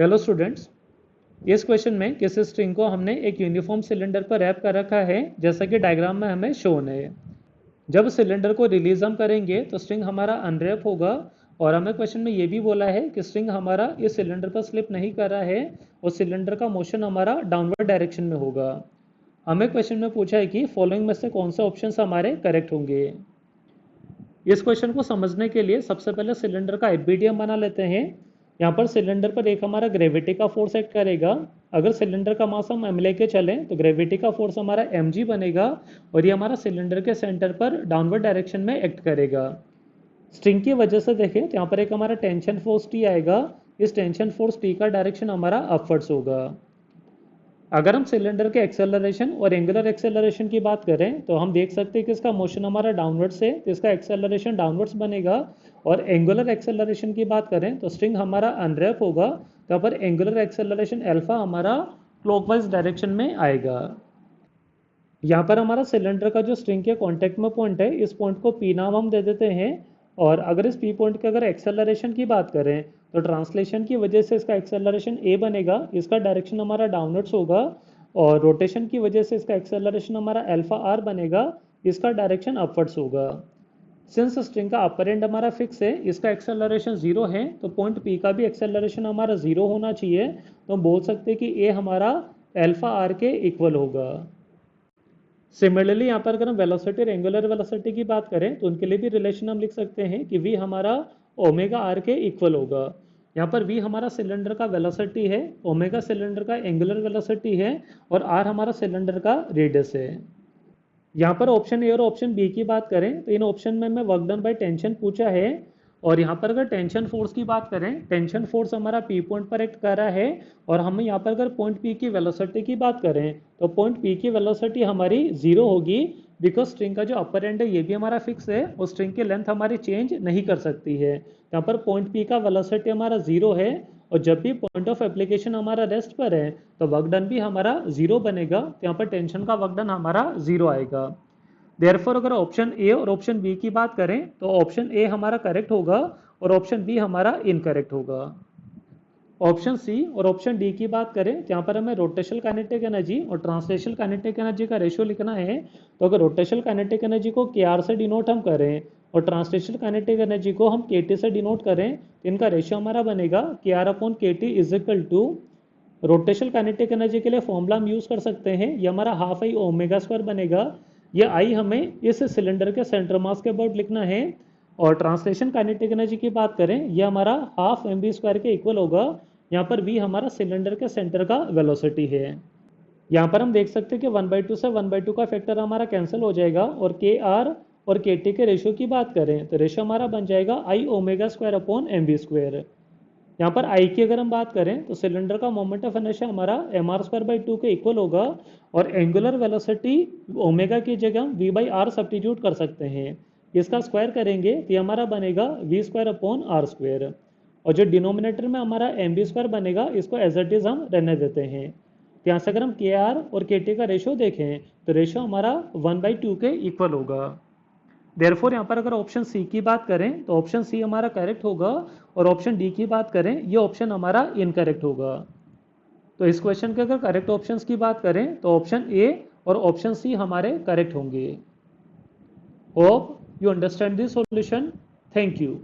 Hello students, इस question में किसी स्ट्रिंग को हमने एक यूनिफॉर्म सिलेंडर पर रैप कर रखा है, जैसा कि डायग्राम में हमें शोन है। जब सिलेंडर को रिलीज हम करेंगे तो स्ट्रिंग हमारा अनरैप होगा, और हमें क्वेश्चन में ये भी बोला है कि स्ट्रिंग हमारा इस सिलेंडर पर स्लिप नहीं कर रहा है और सिलेंडर का मोशन हमारा डाउनवर्ड डायरेक्शन में होगा। हमें क्वेश्चन में पूछा है कि फॉलोइंग में से कौन से ऑप्शन हमारे करेक्ट होंगे। इस क्वेश्चन को समझने के लिए सबसे पहले सिलेंडर का एफबीडीएम बना लेते हैं। यहाँ पर सिलेंडर पर एक हमारा ग्रेविटी का फोर्स एक्ट करेगा। अगर सिलेंडर का मास हम एम लेके चलें तो ग्रेविटी का फोर्स हमारा mg बनेगा, और ये हमारा सिलेंडर के सेंटर पर डाउनवर्ड डायरेक्शन में एक्ट करेगा। स्ट्रिंग की वजह से देखें तो यहाँ पर एक हमारा टेंशन फोर्स टी आएगा। इस टेंशन फोर्स टी का डायरेक्शन हमारा अपवर्ड्स होगा। अगर हम सिलेंडर के एक्सेलरेशन और एंगुलर एक्सेलरेशन की बात करें तो हम देख सकते हैं कि इसका मोशन हमारा डाउनवर्ड्स है, तो इसका एक्सेलरेशन डाउनवर्ड्स बनेगा। और एंगुलर एक्सेलरेशन की बात करें तो स्ट्रिंग हमारा अनरैप होगा, तो पर एंगुलर एक्सेलरेशन अल्फा हमारा क्लॉकवाइज डायरेक्शन में आएगा। यहाँ पर हमारा सिलेंडर का जो स्ट्रिंग के कॉन्टेक्ट में पॉइंट है, इस पॉइंट को पी नाम हम दे देते हैं। और अगर इस पी पॉइंट के अगर एक्सेलरेशन की बात करें तो ट्रांसलेशन की वजह से इसका एक्सेलरेशन ए बनेगा, इसका डायरेक्शन हमारा डाउनवर्ड्स होगा। और रोटेशन की वजह से इसका एक्सेलरेशन हमारा अल्फा आर बनेगा, इसका डायरेक्शन अपवर्ड्स होगा। सिंस स्ट्रिंग का अपर एंड हमारा फिक्स है, इसका एक्सेलरेशन जीरो है, तो पॉइंट पी का भी एक्सेलरेशन हमारा जीरो होना चाहिए। तो हम बोल सकते हैं कि ए हमारा अल्फा आर के इक्वल होगा। सिमिलरली यहाँ पर अगर हम वेलोसिटी और एंगुलर वेलोसिटी की बात करें तो उनके लिए भी रिलेशन हम लिख सकते हैं कि v हमारा ओमेगा आर के इक्वल होगा। यहाँ पर v हमारा सिलेंडर का वेलोसिटी है, ओमेगा सिलेंडर का एंगुलर वेलोसिटी है, और r हमारा सिलेंडर का रेडियस है। यहाँ पर ऑप्शन ए और ऑप्शन बी की बात करें तो इन ऑप्शन में हमें वर्क डन बाय टेंशन पूछा है। और यहाँ पर अगर टेंशन फोर्स की बात करें, टेंशन फोर्स हमारा पी पॉइंट पर एक्ट कर रहा है। और हम यहाँ पर अगर पॉइंट पी की वेलोसिटी की बात करें तो पॉइंट पी की वेलोसिटी हमारी जीरो होगी, बिकॉज स्ट्रिंग का जो अपर एंड है ये भी हमारा फिक्स है और स्ट्रिंग की लेंथ हमारी चेंज नहीं कर सकती है। यहाँ पर पॉइंट पी का वेलोसिटी हमारा जीरो है, और जब भी पॉइंट ऑफ एप्लीकेशन हमारा रेस्ट पर है तो वर्क डन भी हमारा जीरो बनेगा, तो यहाँ पर टेंशन का वर्क डन हमारा जीरो आएगा। देयरफॉर अगर ऑप्शन ए और ऑप्शन बी की बात करें तो ऑप्शन ए हमारा करेक्ट होगा और ऑप्शन बी हमारा इनकरेक्ट होगा। ऑप्शन सी और ऑप्शन डी की बात करें तो यहाँ पर हमें रोटेशनल काइनेटिक एनर्जी और ट्रांसलेशनल काइनेटिक एनर्जी का रेशियो लिखना है। तो अगर रोटेशनल काइनेटिक एनर्जी को के आर से डिनोट हम करें और ट्रांसलेशनल काइनेटिक एनर्जी को हम के टी से डिनोट करें तो इनका रेशियो हमारा बनेगा K R upon K T is equal to. Rotational kinetic energy के लिए फॉर्मूला हम यूज कर सकते हैं, ये हमारा हाफ आई ओमेगा स्क्वायर बनेगा। ये आई हमें इस सिलेंडर के सेंटर मास के अबाउट लिखना है। और ट्रांसलेशन काइनेटिक एनर्जी की बात करें, ये हमारा हाफ एम बी स्क्वायर के इक्वल होगा। यहाँ पर v हमारा सिलेंडर के सेंटर का वेलोसिटी है। यहाँ पर हम देख सकते हैं कि 1/2 से 1/2 का फैक्टर हमारा कैंसिल हो जाएगा, और के आर और के टी के रेशियो की बात करें तो रेशियो हमारा बन जाएगा I omega square upon M B square. यहाँ पर आई की अगर हम बात करें तो सिलेंडर का मोमेंट ऑफ इनर्शिया हमारा एम आर स्क्वायर बाई 2 के इक्वल होगा, और एंगुलर वेलोसिटी ओमेगा की जगह हम वी बाई आर सब्सटीट्यूट कर सकते हैं। इसका स्क्वायर करेंगे तो ये हमारा बनेगा v square upon r square, और जो डिनोमिनेटर में हमारा एम बी स्क्वायर बनेगा इसको एज इट इज हम रहने देते हैं। तो यहाँ से अगर हम के आर और के टी का रेशियो देखें तो रेशियो हमारा 1/2 के इक्वल होगा। देयरफॉर यहाँ पर अगर ऑप्शन सी की बात करें तो ऑप्शन सी हमारा करेक्ट होगा, और ऑप्शन डी की बात करें ये ऑप्शन हमारा इनकरेक्ट होगा। तो इस क्वेश्चन के अगर करेक्ट ऑप्शंस की बात करें तो ऑप्शन ए और ऑप्शन सी हमारे करेक्ट होंगे। Hope you understand this solution. Thank you.